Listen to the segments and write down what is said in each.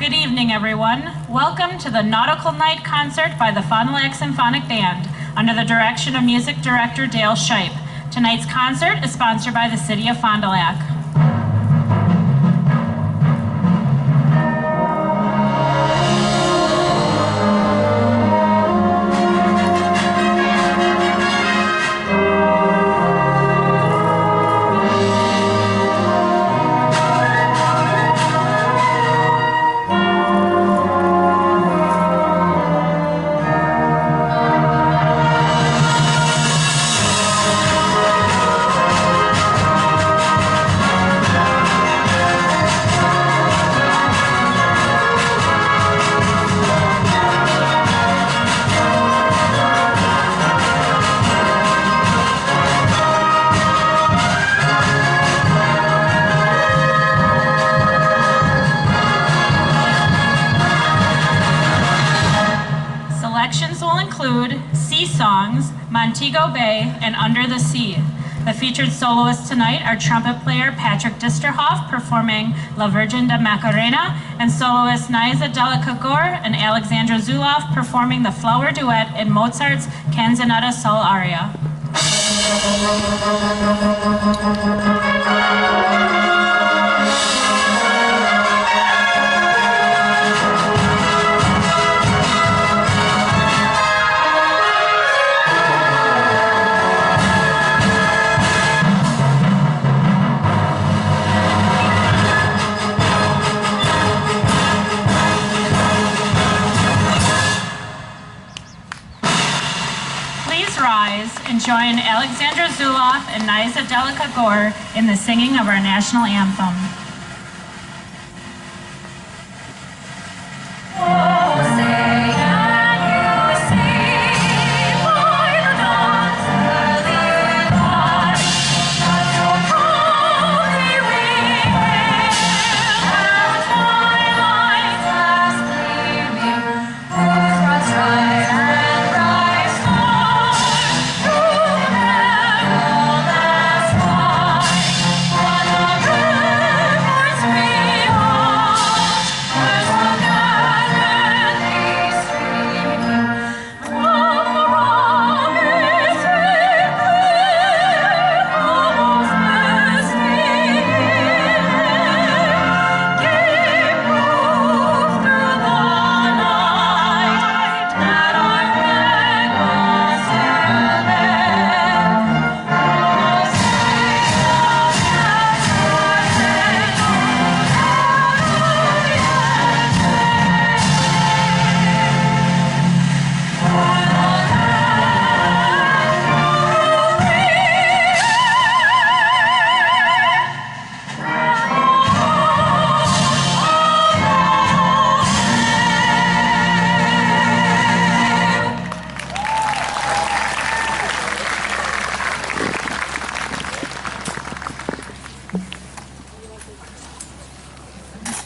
Good evening, everyone. Welcome to the Nautical Night concert by the Fond du Lac Symphonic Band under the direction of music director Dale Shipe. Tonight's concert is sponsored by the City of Fond du Lac. Selections will include Sea Songs, Montego Bay, and Under the Sea. The featured soloists tonight are trumpet player Patrick Disterhoff performing La Virgen de Macarena, and soloist Naiza Delicagor and Alexandra Zuloff performing the Flower Duet in Mozart's Canzonetta Sol aria. And join Alexandra Zuloff and Naiza Delicagor in the singing of our national anthem.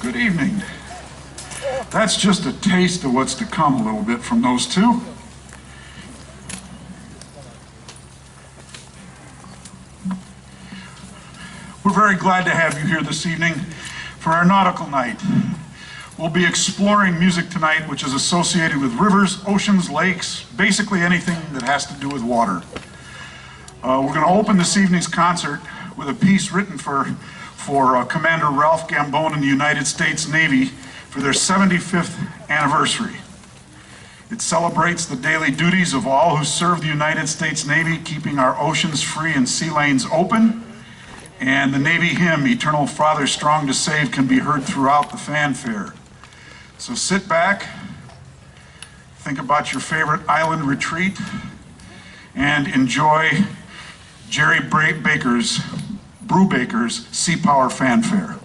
Good evening. That's just a taste of what's to come a little bit from those two. We're very glad to have you here this evening for our nautical night. We'll be exploring music tonight which is associated with rivers, oceans, lakes, basically anything that has to do with water. We're going to open this evening's concert with a piece written for Commander Ralph Gambone in the United States Navy for their 75th anniversary. It celebrates the daily duties of all who serve the United States Navy, keeping our oceans free and sea lanes open. And the Navy hymn, Eternal Father Strong to Save, can be heard throughout the fanfare. So sit back, think about your favorite island retreat, and enjoy Jerry Brubaker's Sea Power Fanfare.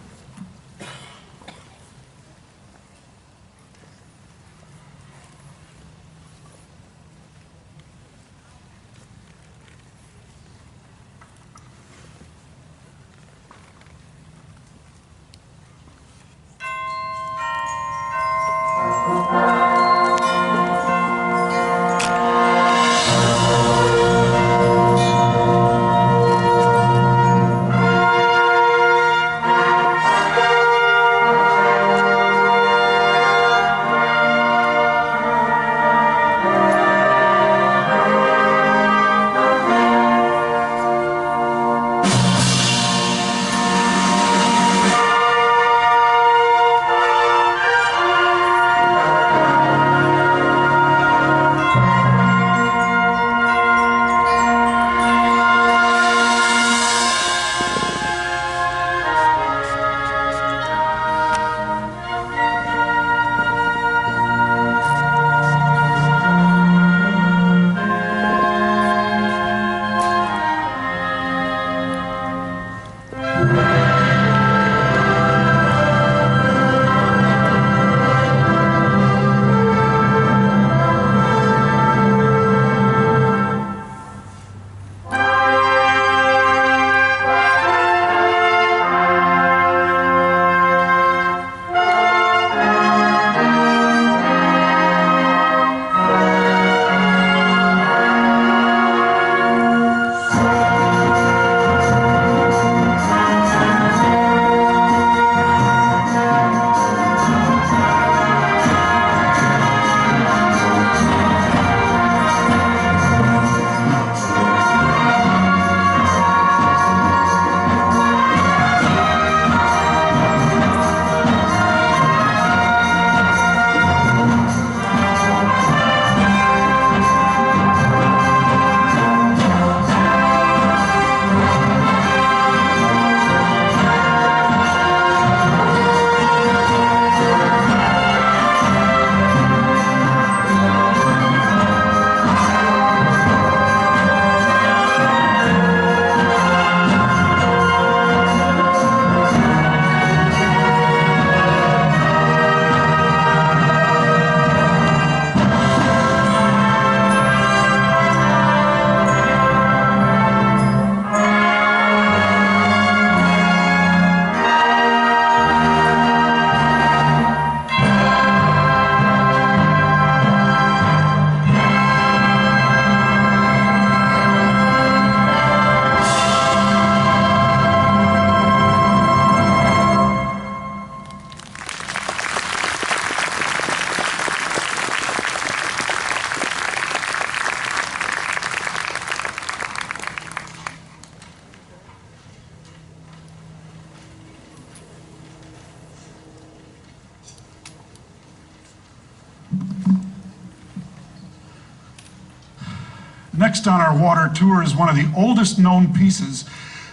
Next on our water tour is one of the oldest known pieces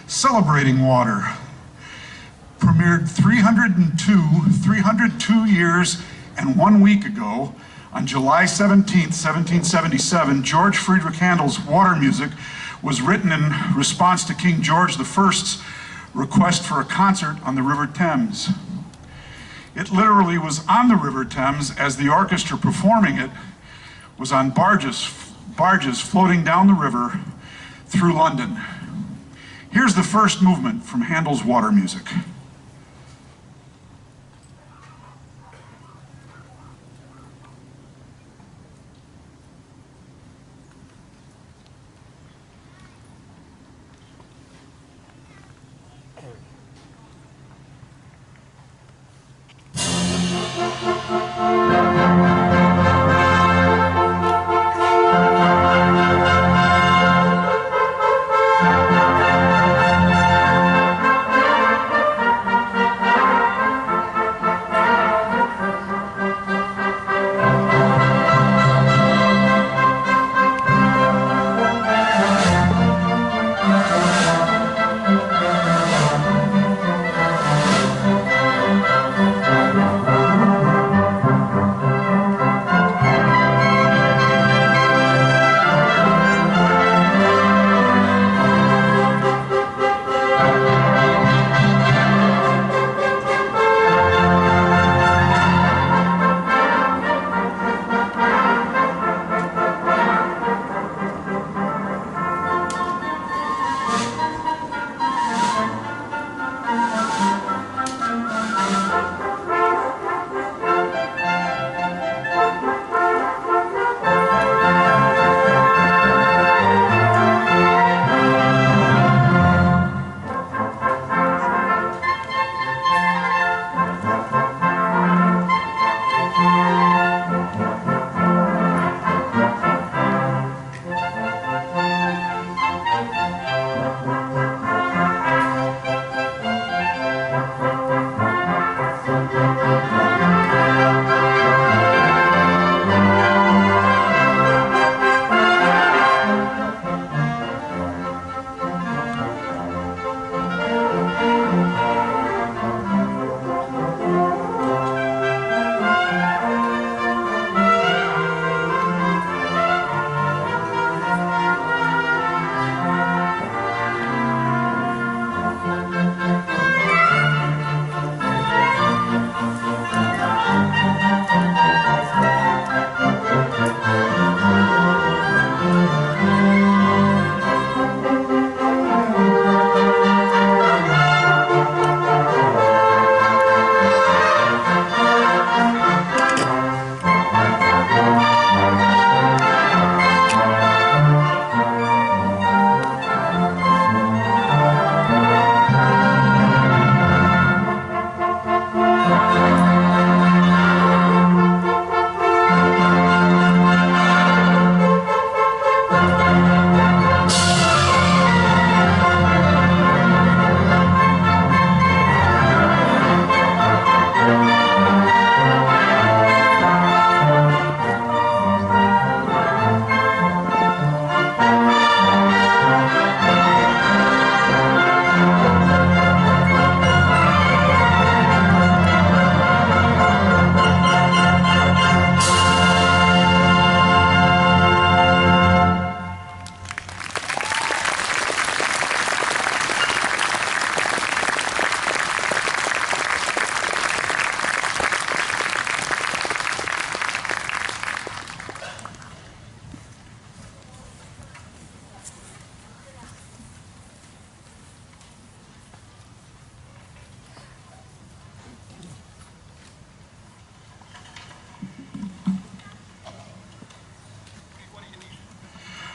celebrating water. Premiered 302 years and 1 week ago, on July 17th, 1777, George Friedrich Handel's Water Music was written in response to King George I's request for a concert on the River Thames. It literally was on the River Thames as the orchestra performing it was on barges floating down the river through London. Here's the first movement from Handel's Water Music.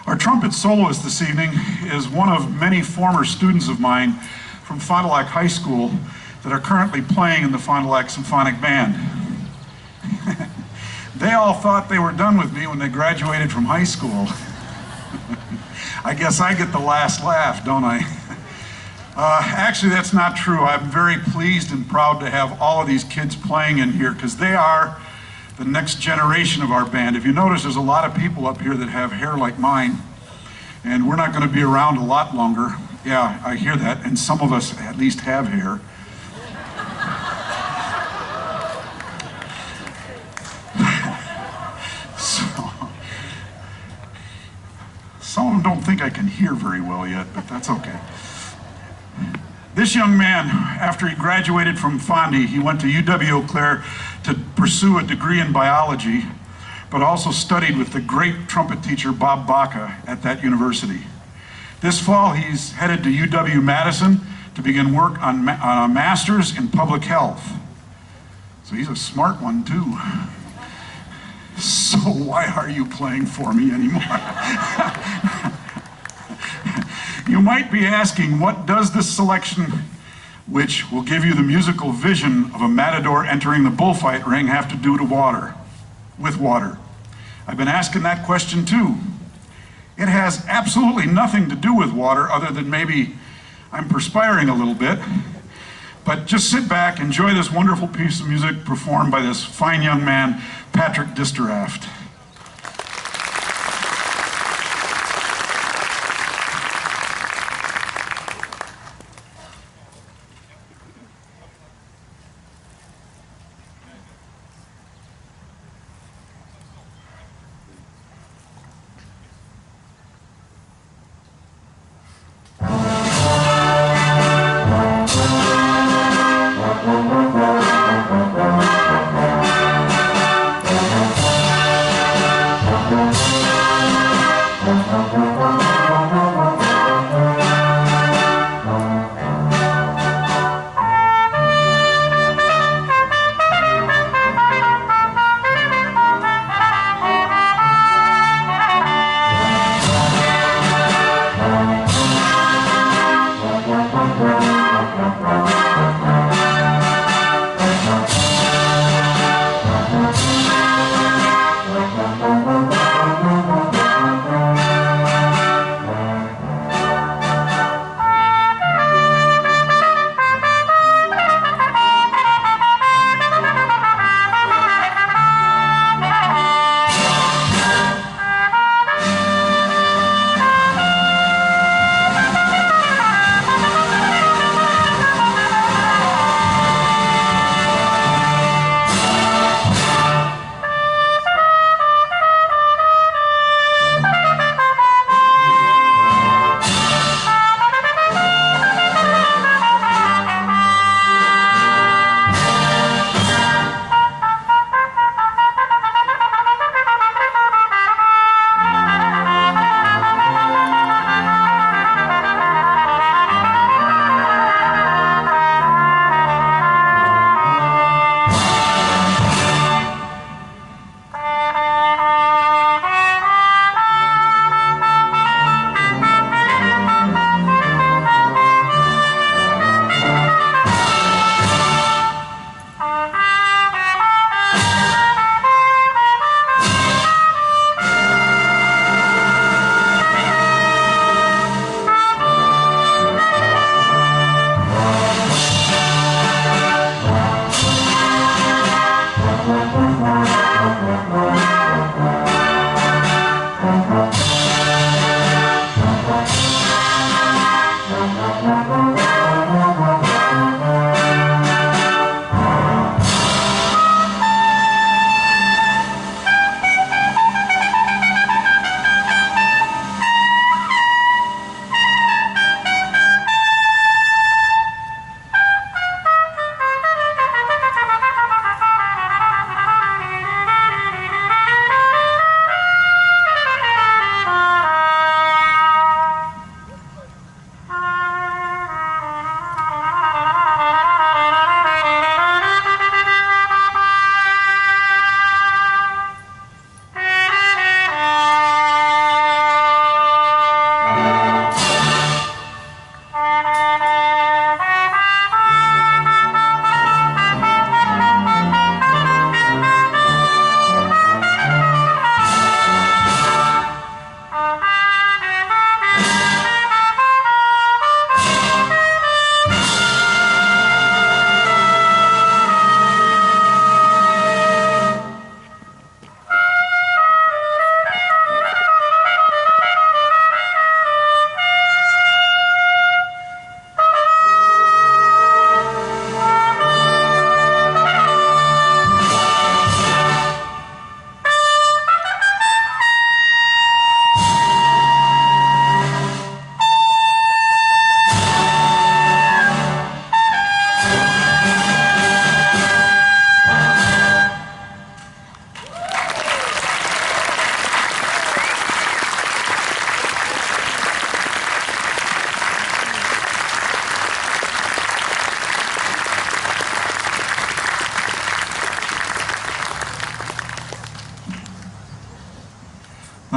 Our trumpet soloist this evening is one of many former students of mine from Fond du Lac High School that are currently playing in the Fond du Lac Symphonic Band. They all thought they were done with me when they graduated from high school. I guess I get the last laugh, don't I? Actually, that's not true. I'm very pleased and proud to have all of these kids playing in here because they are the next generation of our band. If you notice, there's a lot of people up here that have hair like mine. and we're not going to be around a lot longer. Yeah, I hear that, and some of us at least have hair. So, some of them don't think I can hear very well yet, but that's okay. This young man, after he graduated from Fondy, he went to UW-Eau Claire to pursue a degree in biology, but also studied with the great trumpet teacher Bob Baca at that university. This fall, he's headed to UW-Madison to begin work on a master's in public health. So he's a smart one too. So why are you playing for me anymore? You might be asking, what does this selection, which will give you the musical vision of a matador entering the bullfight ring, have to do with water? I've been asking that question too. It has absolutely nothing to do with water other than maybe I'm perspiring a little bit. But just sit back, enjoy this wonderful piece of music performed by this fine young man, Patrick Disteraft.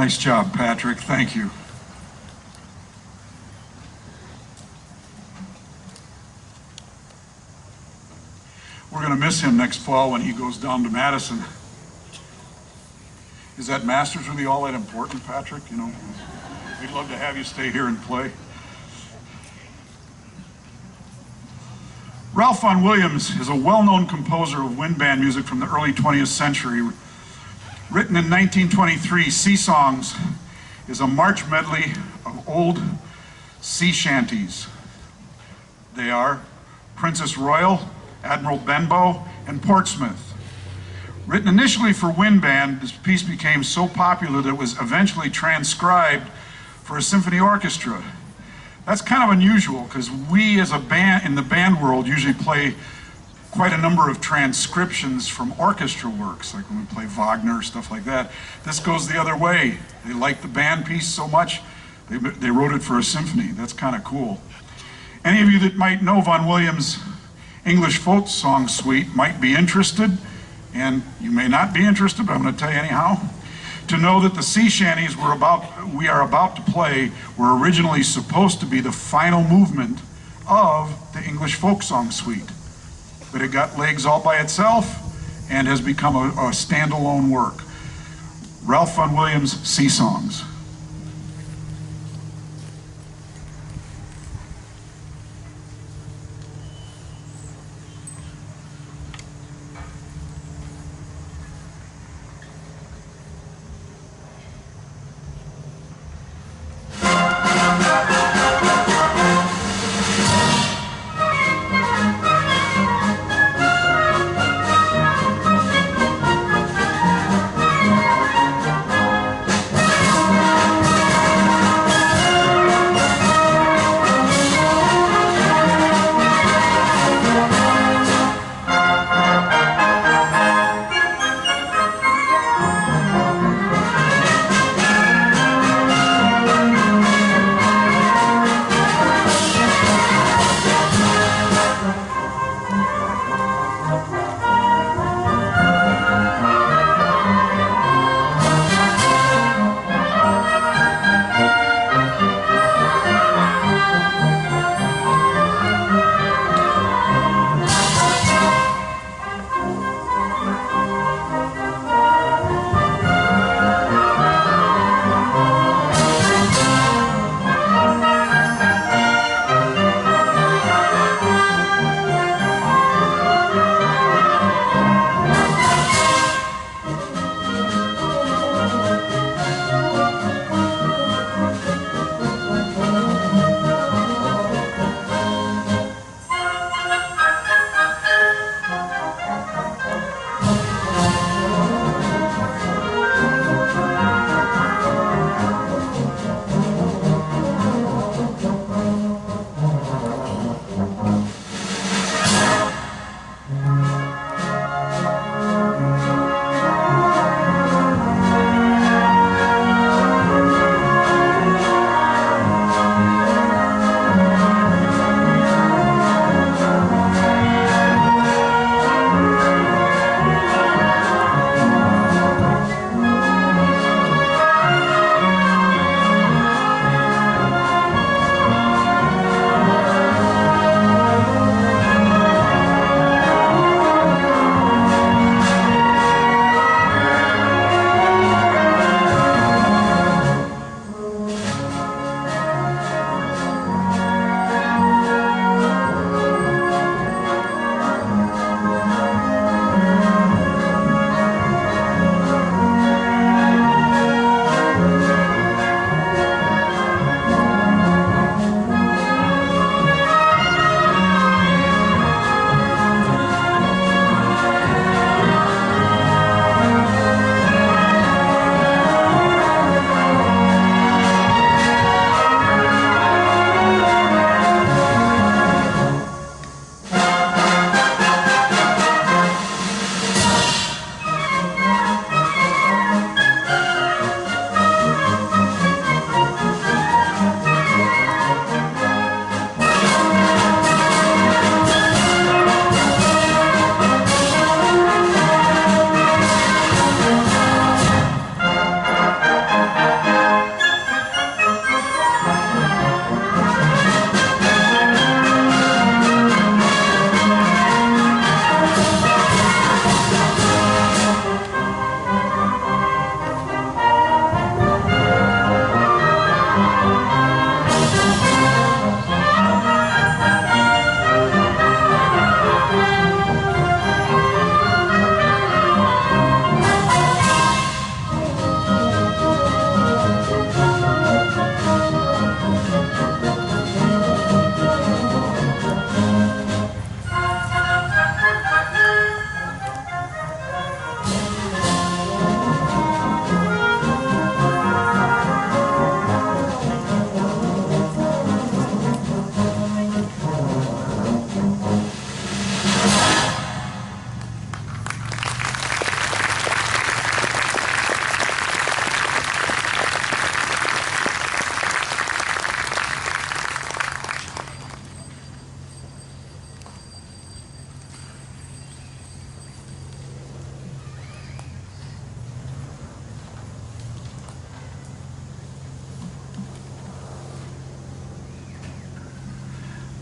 Nice job, Patrick. Thank you. We're going to miss him next fall when he goes down to Madison. Is that Masters really all that important, Patrick? You know, we'd love to have you stay here and play. Ralph Vaughan Williams is a well-known composer of wind band music from the early 20th century. Written in 1923, Sea Songs is a march medley of old sea shanties. They are Princess Royal, Admiral Benbow, and Portsmouth. Written initially for wind band, this piece became so popular that it was eventually transcribed for a symphony orchestra. That's kind of unusual because we as a band, in the band world, usually play quite a number of transcriptions from orchestra works, like when we play Wagner, stuff like that. This goes the other way. They liked the band piece so much, they wrote it for a symphony. That's kind of cool. Any of you that might know Vaughan Williams' English folk song suite might be interested, and you may not be interested, but I'm going to tell you anyhow, to know that the sea shanties we are about to play were originally supposed to be the final movement of the English folk song suite. But it got legs all by itself and has become a standalone work. Ralph Vaughan Williams' Sea Songs.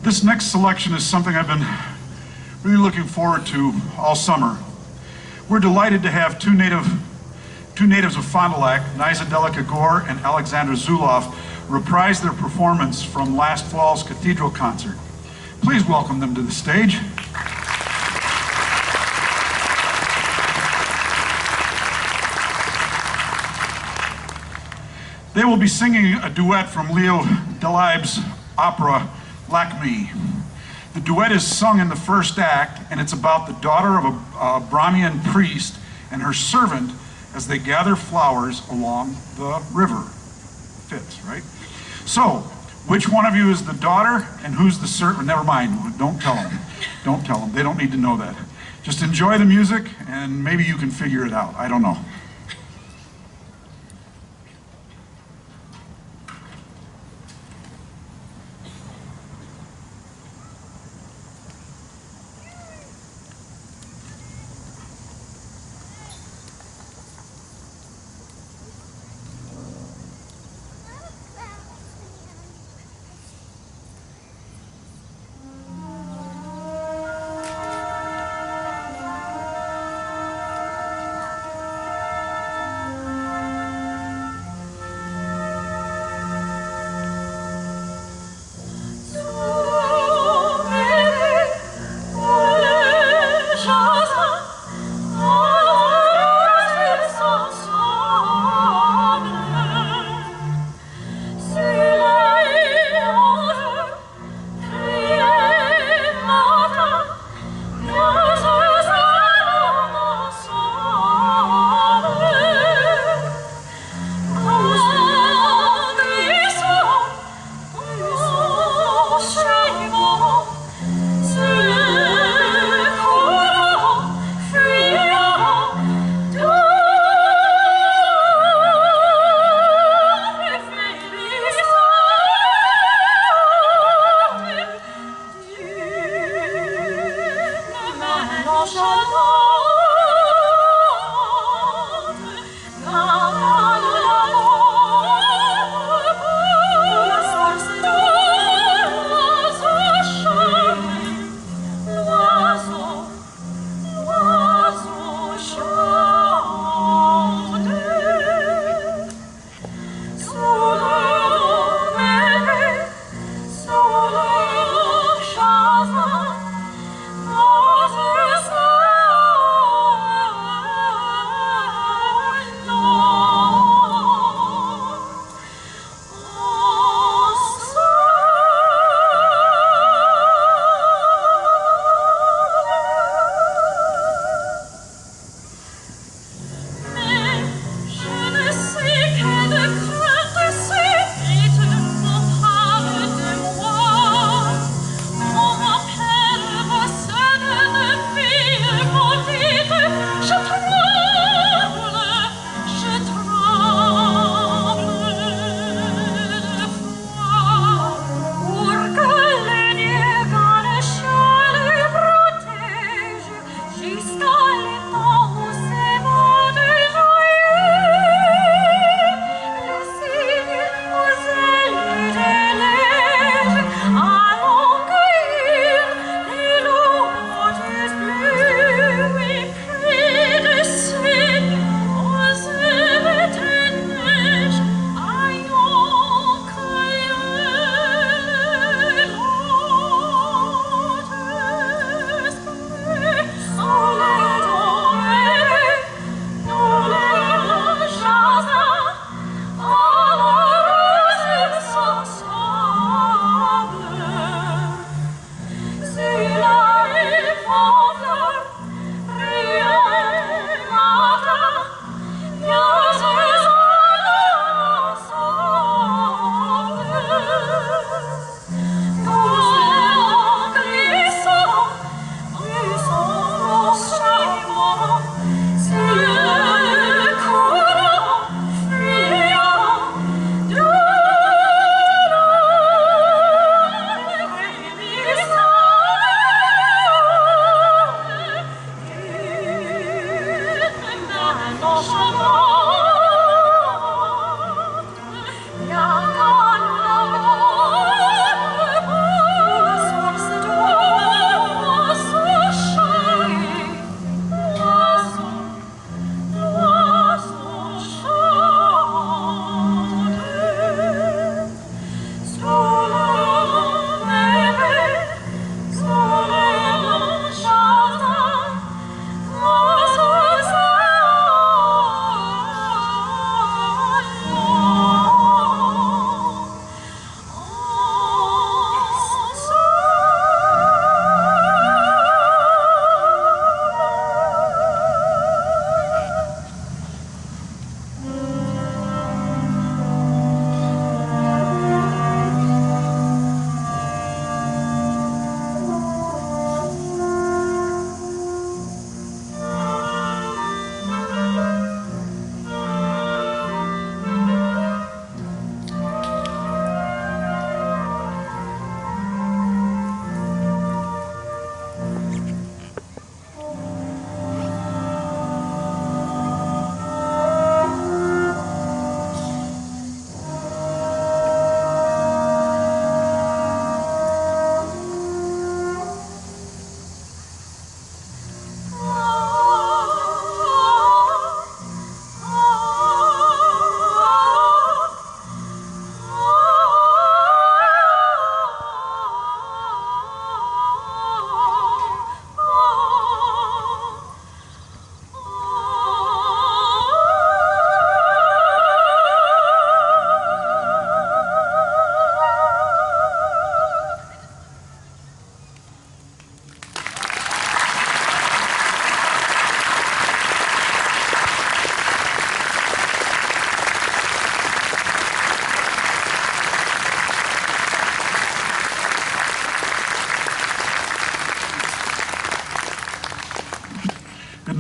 This next selection is something I've been really looking forward to all summer. We're delighted to have two natives of Fond du Lac, Nizadela Kagor and Alexandra Zuloff, reprise their performance from last fall's Cathedral concert. Please welcome them to the stage. They will be singing a duet from Leo Delibes' opera, Lac Me. The duet is sung in the first act, and it's about the daughter of a Brahmin priest and her servant as they gather flowers along the river. Fits, right? So, which one of you is the daughter and who's the servant? Never mind, don't tell them. Don't tell them, they don't need to know that. Just enjoy the music and maybe you can figure it out, I don't know.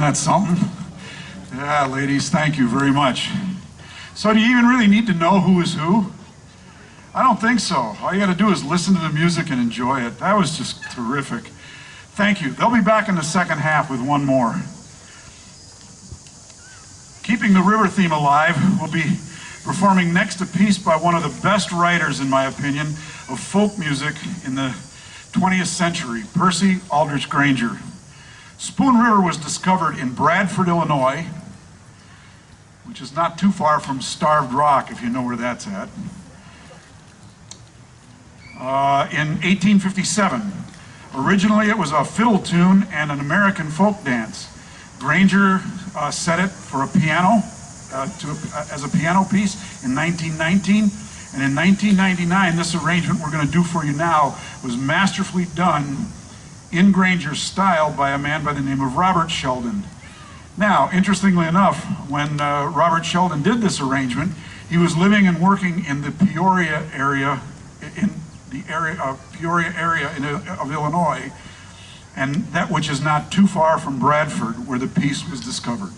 that something? Yeah, ladies, thank you very much. So do you even really need to know who is who? I don't think so. All you got to do is listen to the music and enjoy it. That was just terrific. Thank you. They'll be back in the second half with one more. Keeping the river theme alive, we'll be performing next a piece by one of the best writers, in my opinion, of folk music in the 20th century, Percy Aldrich Granger. Spoon River was discovered in Bradford, Illinois, which is not too far from Starved Rock, if you know where that's at, in 1857. Originally, it was a fiddle tune and an American folk dance. Granger set it for a piano, as a piano piece in 1919, and in 1999, this arrangement we're going to do for you now was masterfully done in Granger's style by a man by the name of Robert Sheldon. Now, interestingly enough, when Robert Sheldon did this arrangement, he was living and working in the Peoria area, of Illinois, and that which is not too far from Bradford, where the piece was discovered.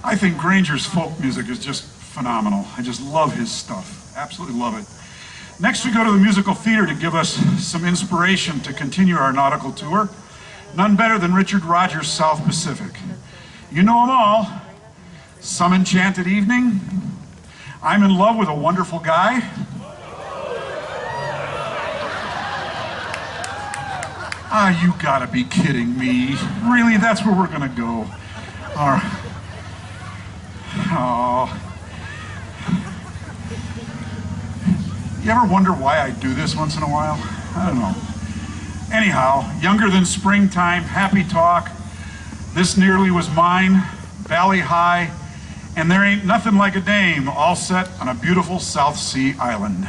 I think Granger's folk music is just phenomenal. I just love his stuff. Absolutely love it. Next, we go to the musical theater to give us some inspiration to continue our nautical tour. None better than Richard Rogers' South Pacific. You know them all. Some Enchanted Evening, I'm in Love with a Wonderful Guy, you gotta be kidding me. Really, that's where we're gonna go. All right. Oh. You ever wonder why I do this once in a while? I don't know. Anyhow, Younger Than Springtime, Happy Talk, This Nearly Was Mine, Valley High, and There Ain't Nothing Like a Dame, all set on a beautiful South Sea island.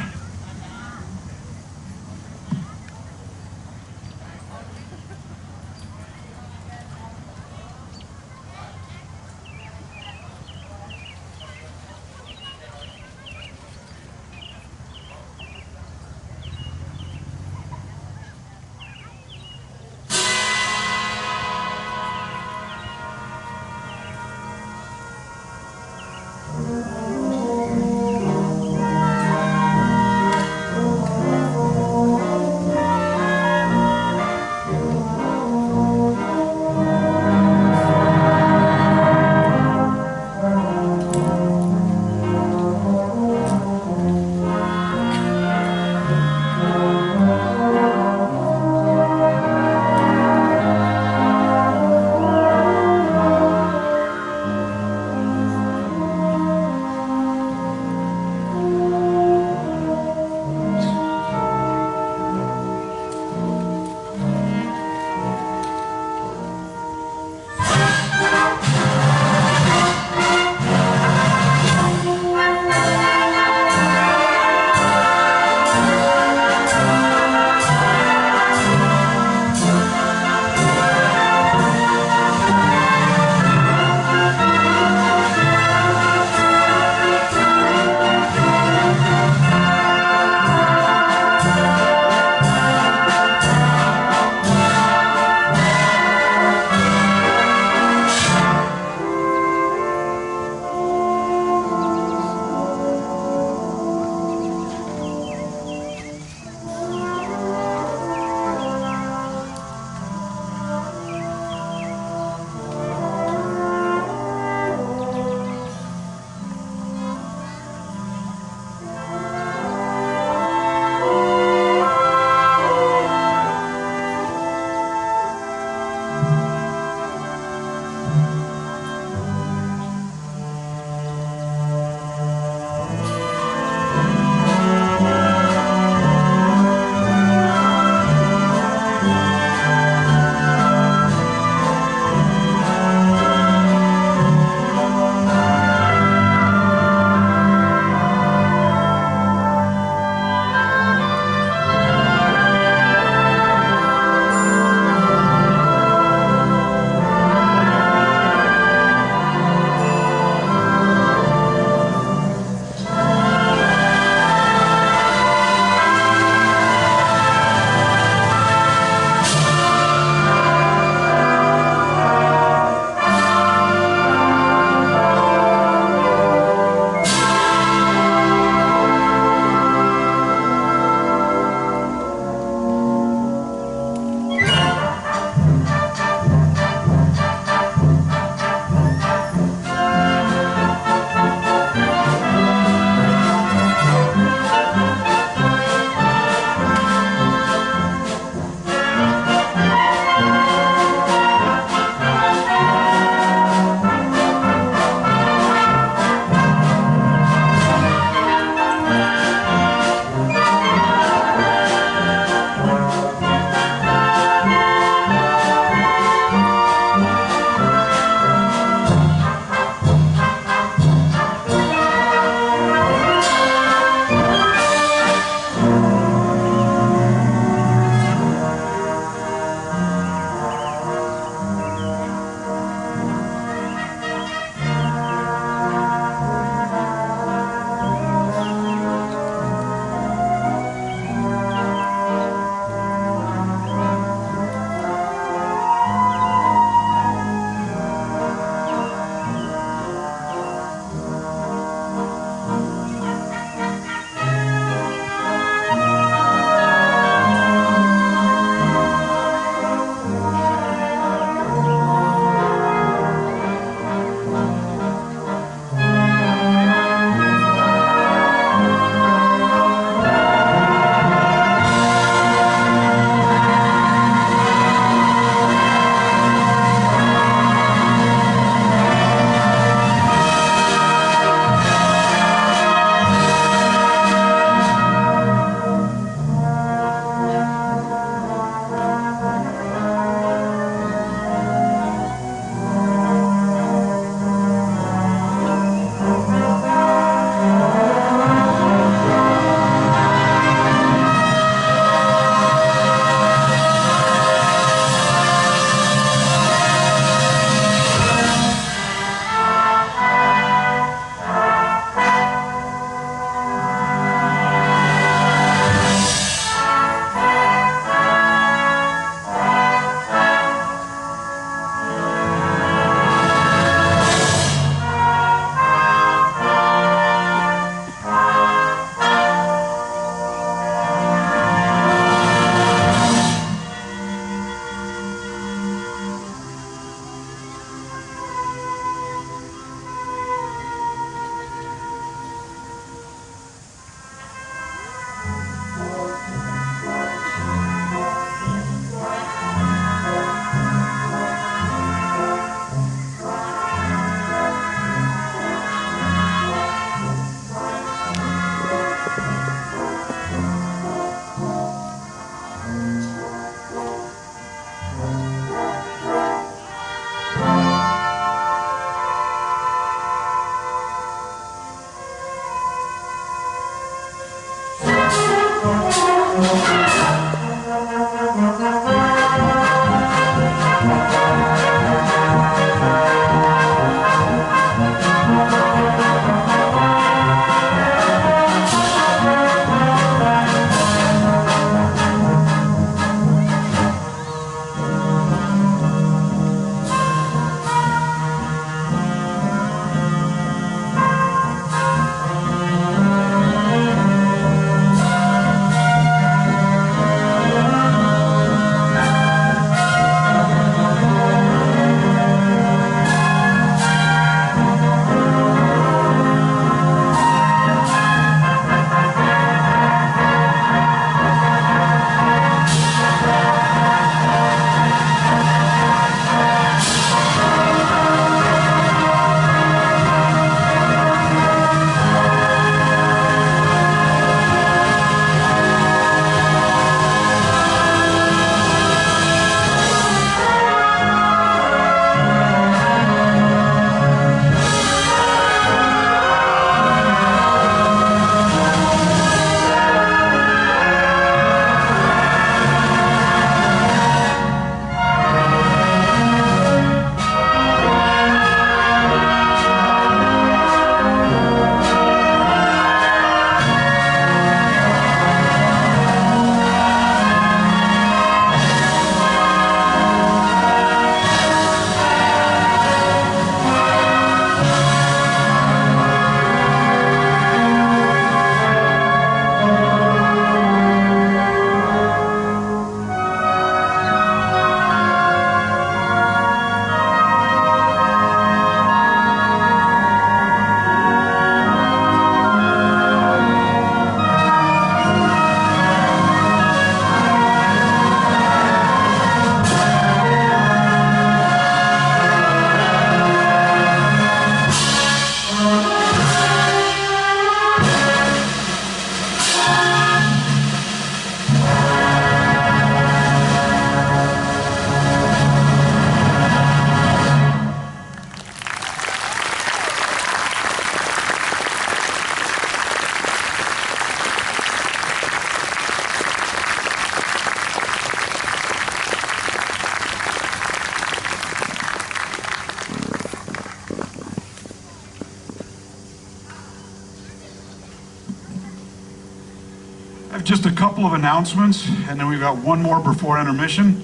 Just a couple of announcements, and then we've got one more before intermission.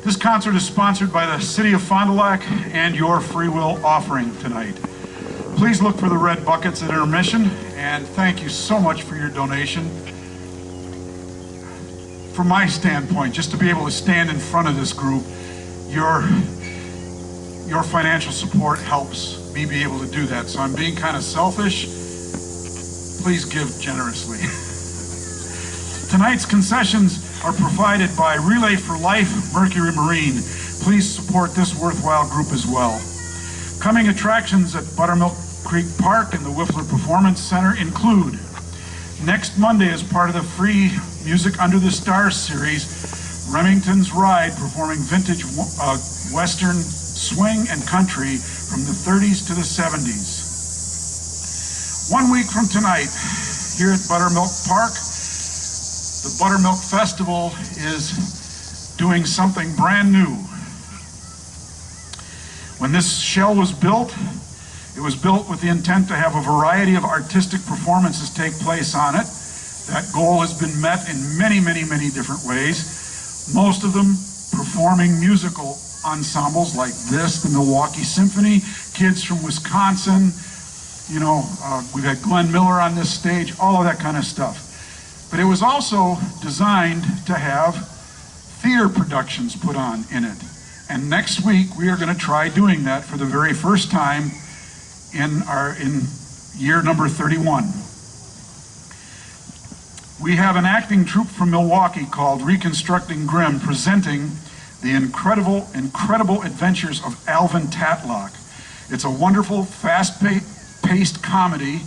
This concert is sponsored by the City of Fond du Lac and your free will offering tonight. Please look for the red buckets at intermission, and thank you so much for your donation. From my standpoint, just to be able to stand in front of this group, your financial support helps me be able to do that. So I'm being kind of selfish. Please give generously. Tonight's concessions are provided by Relay for Life, Mercury Marine. Please support this worthwhile group as well. Coming attractions at Buttermilk Creek Park and the Whiffler Performance Center include next Monday, as part of the free Music Under the Stars series, Remington's Ride, performing vintage Western swing and country from the 30s to the 70s. 1 week from tonight, here at Buttermilk Park, the Buttermilk Festival is doing something brand new. When this shell was built, it was built with the intent to have a variety of artistic performances take place on it. That goal has been met in many, many, many different ways. Most of them performing musical ensembles like this, the Milwaukee Symphony, kids from Wisconsin, we've had Glenn Miller on this stage, all of that kind of stuff. But it was also designed to have theater productions put on in it. And next week we are going to try doing that for the very first time in year number 31. We have an acting troupe from Milwaukee called Reconstructing Grimm, presenting the incredible adventures of Alvin Tatlock. It's a wonderful, fast-paced comedy,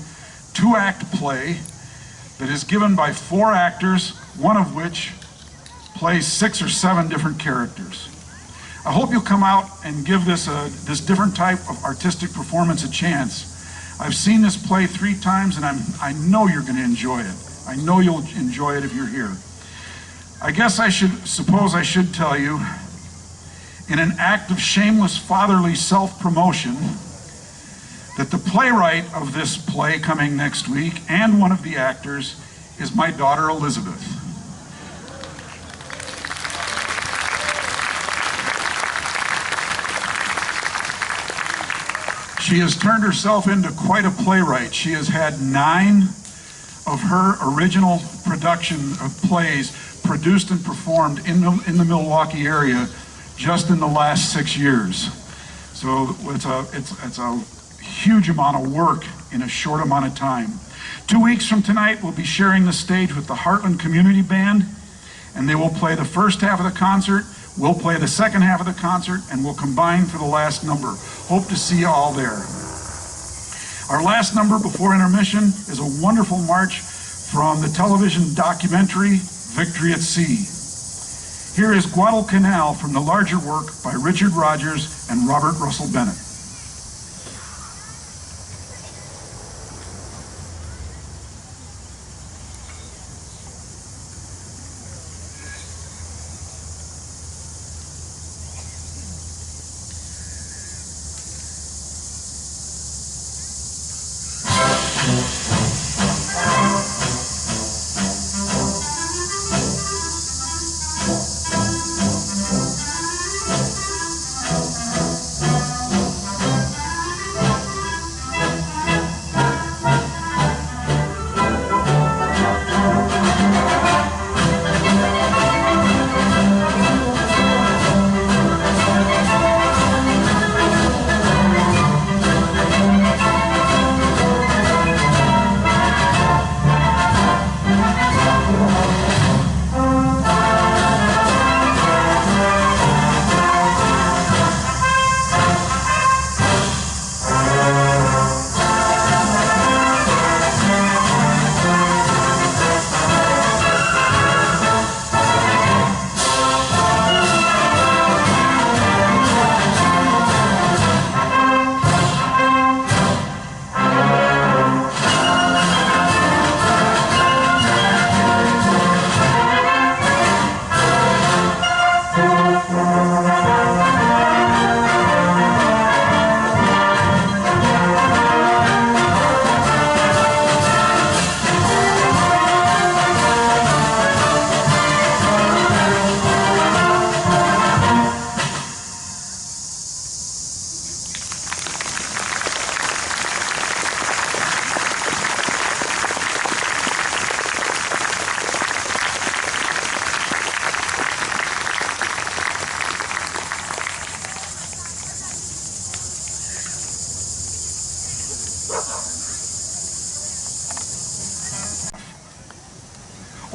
2-act play that is given by 4 actors, one of which plays 6 or 7 different characters. I hope you'll come out and give this different type of artistic performance a chance. I've seen this play 3 times, and I know you're going to enjoy it. I know you'll enjoy it if you're here. I guess I should tell you, in an act of shameless fatherly self-promotion, that the playwright of this play coming next week and one of the actors is my daughter Elizabeth. She has turned herself into quite a playwright. She has had 9 of her original production of plays produced and performed in the Milwaukee area just in the last 6 years. So it's a huge amount of work in a short amount of time. 2 weeks from tonight, we'll be sharing the stage with the Heartland Community Band, and they will play the first half of the concert, we'll play the second half of the concert, and we'll combine for the last number. Hope to see you all there. Our last number before intermission is a wonderful march from the television documentary, Victory at Sea. Here is Guadalcanal from the larger work by Richard Rogers and Robert Russell Bennett.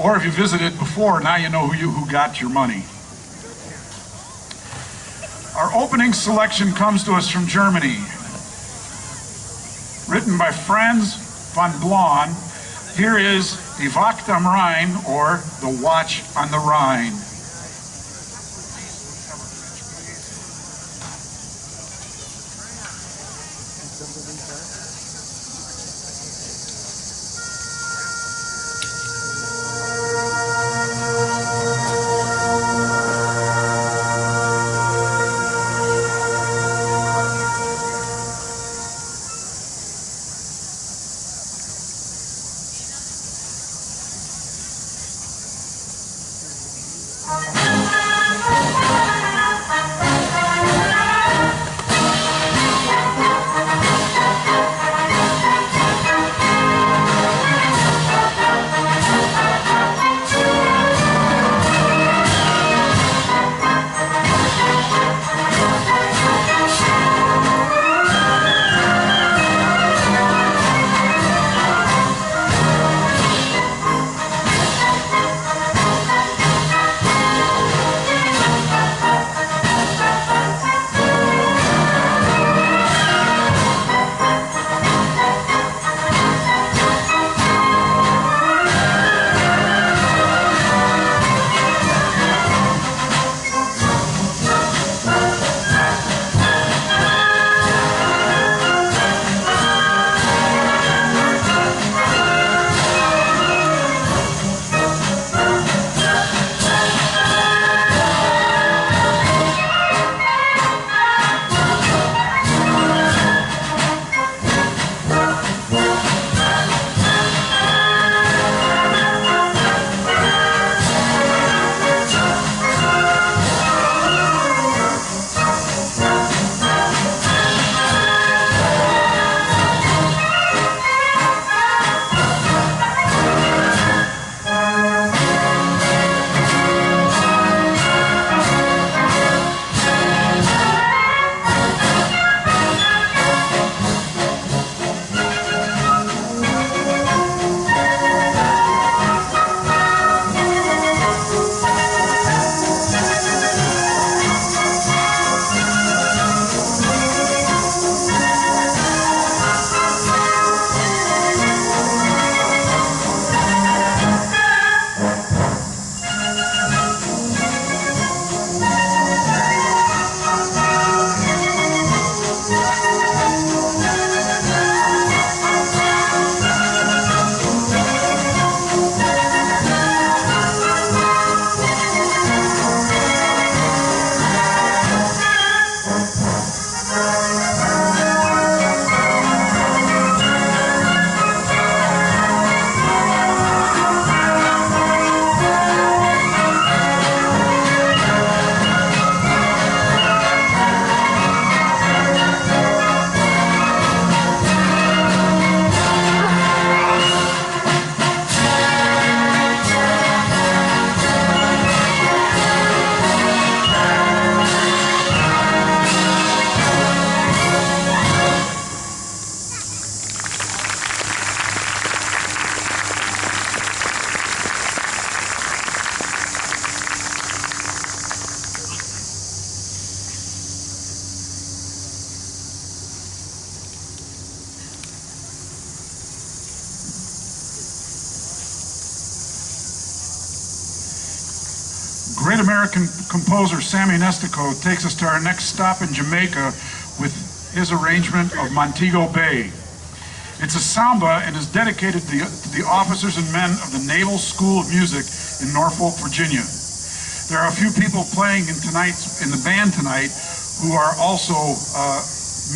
Or if you visited before, now you know who got your money. Our opening selection comes to us from Germany. Written by Franz von Blon, here is Die Wacht am Rhein, or The Watch on the Rhine. Great American composer Sammy Nestico takes us to our next stop in Jamaica with his arrangement of Montego Bay. It's a samba and is dedicated to the officers and men of the Naval School of Music in Norfolk, Virginia. There are a few people playing in the band tonight who are also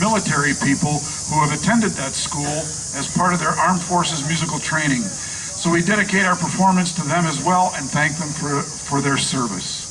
military people who have attended that school as part of their armed forces musical training. So we dedicate our performance to them as well and thank them for their service.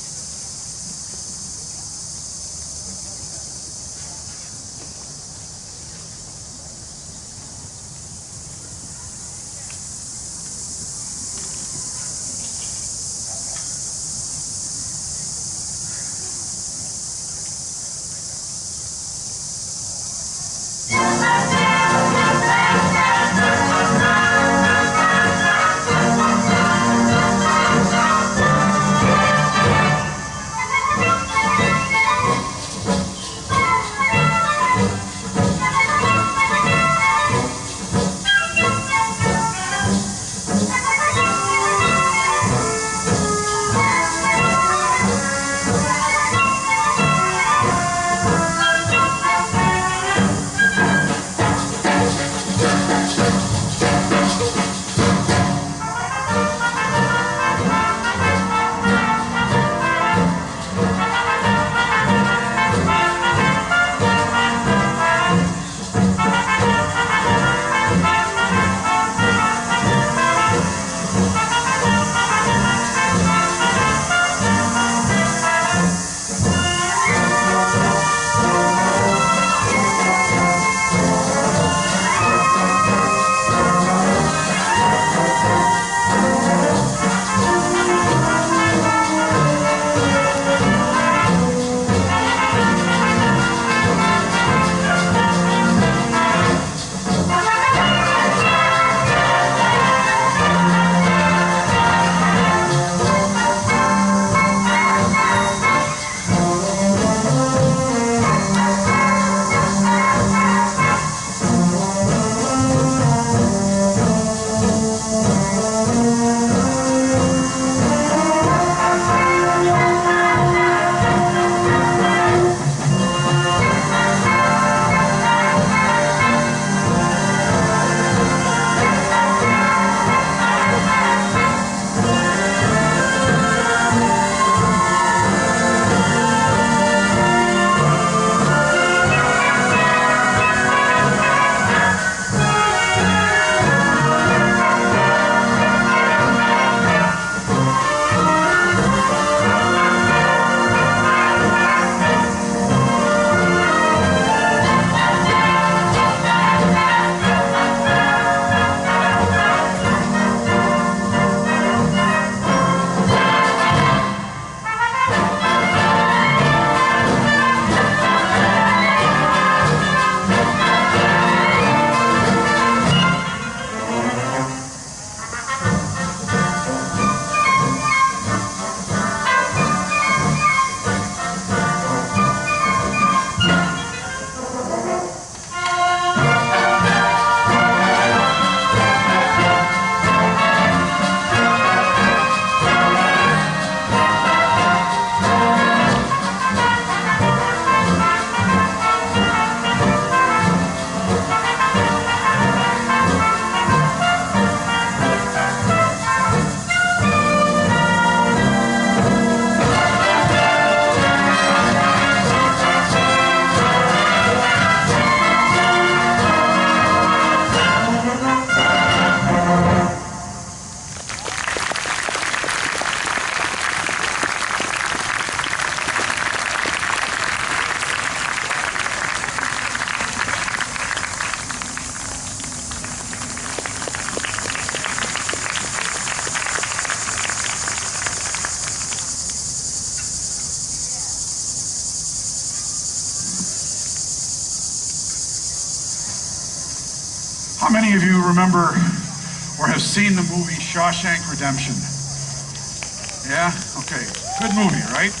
How many of you remember or have seen the movie Shawshank Redemption? Yeah? Okay. Good movie, right?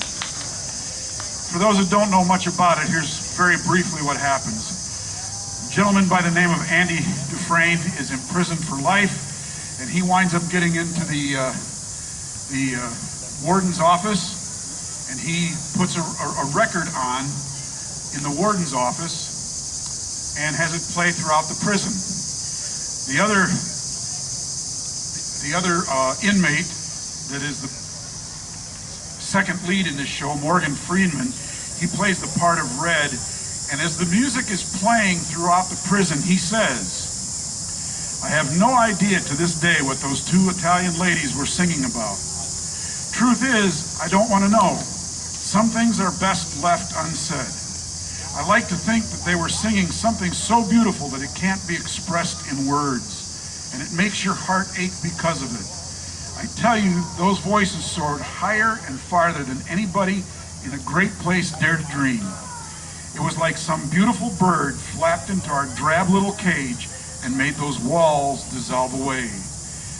For those that don't know much about it, here's very briefly what happens. A gentleman by the name of Andy Dufresne is imprisoned for life, and he winds up getting into the warden's office, and he puts a record on in the warden's office and has it play throughout the prison. The other inmate that is the second lead in this show, Morgan Freeman, he plays the part of Red, and as the music is playing throughout the prison, he says, "I have no idea to this day what those two Italian ladies were singing about. Truth is, I don't want to know. Some things are best left unsaid. I like to think that they were singing something so beautiful that it can't be expressed in words, and it makes your heart ache because of it. I tell you, those voices soared higher and farther than anybody in a great place dared to dream. It was like some beautiful bird flapped into our drab little cage and made those walls dissolve away.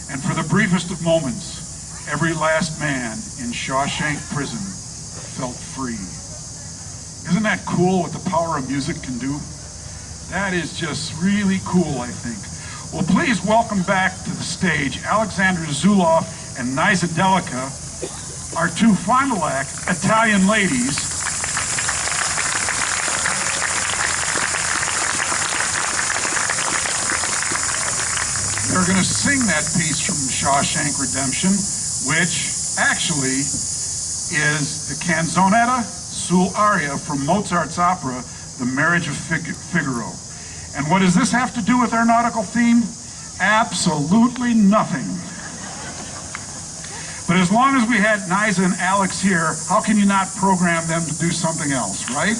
And for the briefest of moments, every last man in Shawshank Prison felt free." Isn't that cool what the power of music can do? That is just really cool, I think. Well, please welcome back to the stage Alexandra Zuloff and Niza Delica, our two final act Italian ladies. They're going to sing that piece from Shawshank Redemption, which actually is the canzonetta sul aria from Mozart's opera, The Marriage of Figaro. And what does this have to do with our nautical theme? Absolutely nothing. But as long as we had Niza and Alex here, how can you not program them to do something else, right?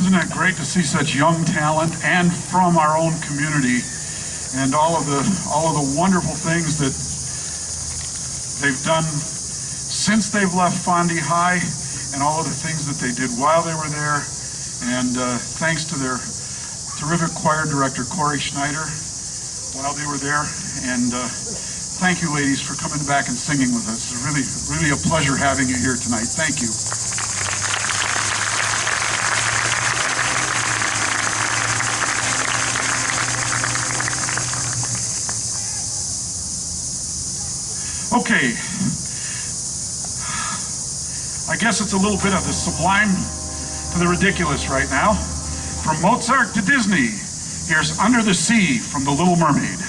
Isn't it great to see such young talent and from our own community, and all of the wonderful things that they've done since they've left Fondy High, and all of the things that they did while they were there. And thanks to their terrific choir director, Corey Schneider, while they were there. And thank you, ladies, for coming back and singing with us. It's really, really a pleasure having you here tonight. Thank you. Okay, I guess it's a little bit of the sublime to the ridiculous right now. From Mozart to Disney, here's Under the Sea from The Little Mermaid.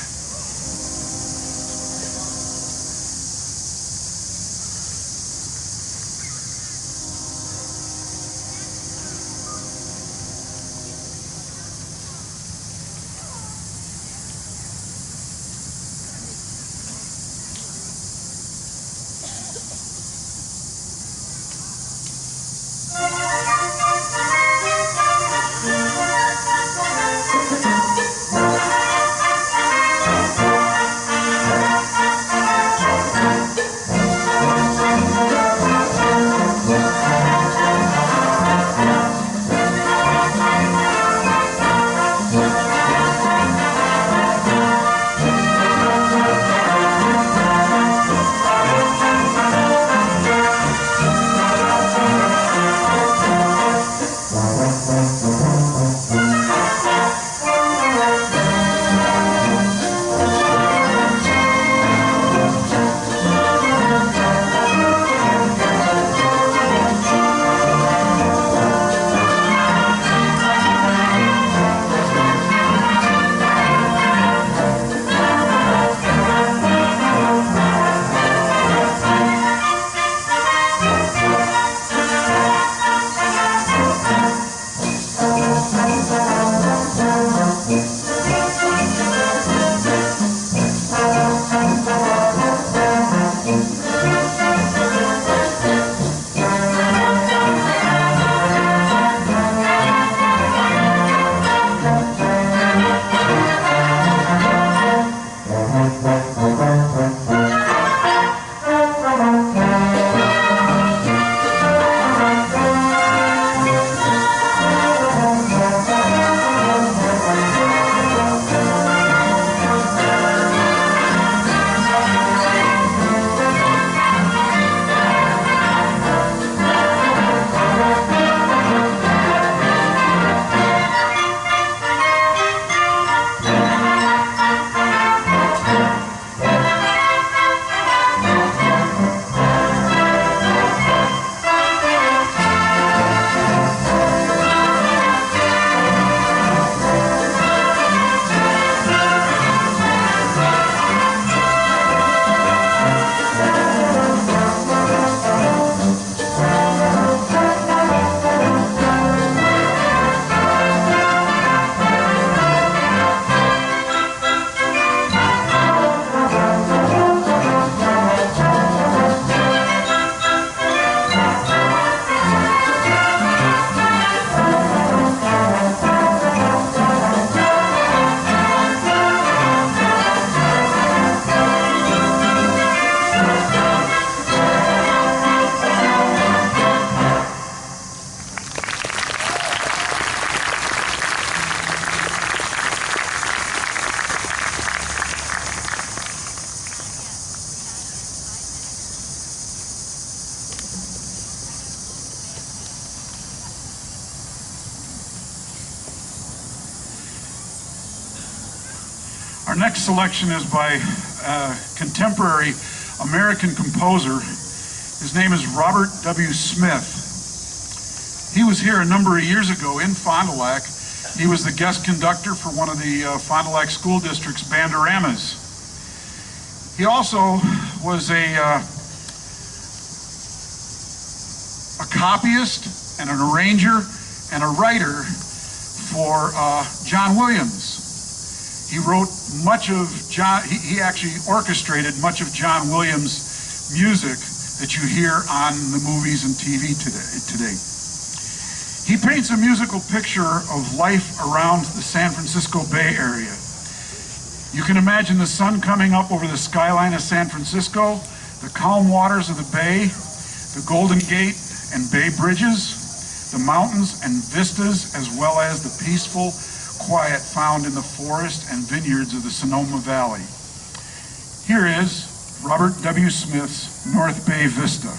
Our next selection is by a contemporary American composer. His name is Robert W. Smith. He was here a number of years ago in Fond du Lac. He was the guest conductor for one of the Fond du Lac School District's bandoramas. He also was a copyist and an arranger and a writer for John Williams. He wrote much of he actually orchestrated much of John Williams' music that you hear on the movies and TV today. He paints a musical picture of life around the San Francisco Bay Area. You can imagine the sun coming up over the skyline of San Francisco, the calm waters of the bay, the Golden Gate and Bay Bridges, the mountains and vistas, as well as the peaceful quiet found in the forest and vineyards of the Sonoma Valley. Here is Robert W. Smith's North Bay Vista.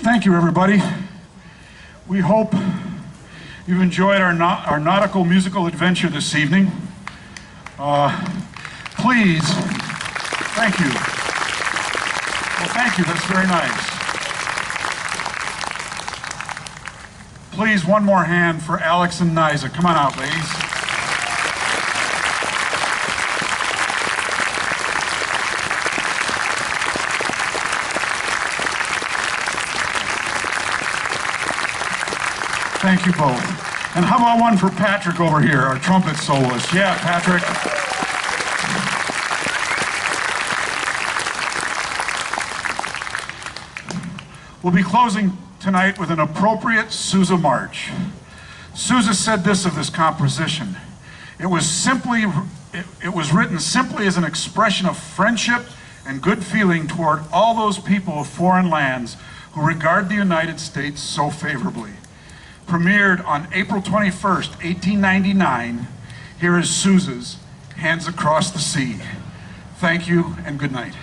Thank you, everybody. We hope you've enjoyed our nautical musical adventure this evening. Please, thank you. Well, thank you, that's very nice. Please, one more hand for Alex and Niza. Come on out, ladies. Thank you both. And how about one for Patrick over here, our trumpet soloist? Yeah, Patrick. We'll be closing tonight with an appropriate Sousa march. Sousa said this of this composition: it was written simply as an expression of friendship and good feeling toward all those people of foreign lands who regard the United States so favorably. Premiered on April 21st, 1899, here is Sousa's Hands Across the Sea. Thank you and good night.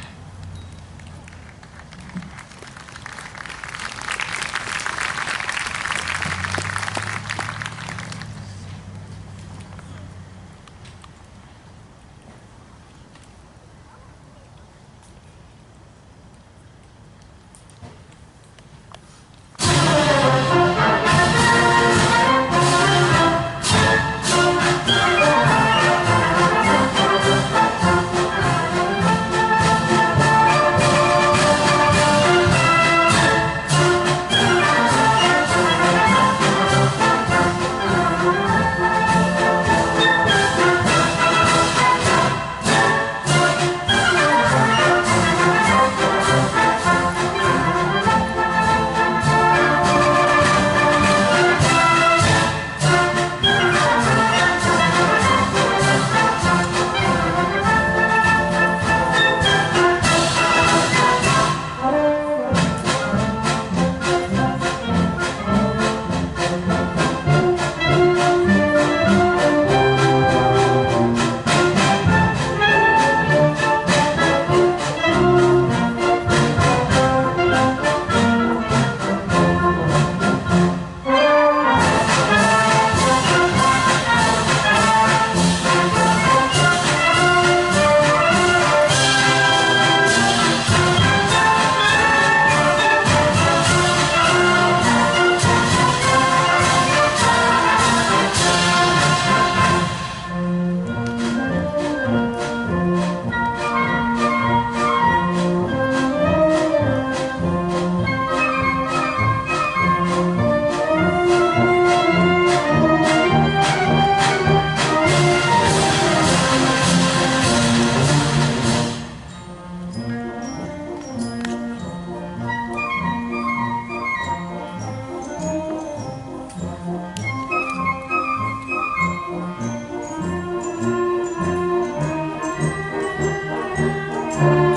Thank you.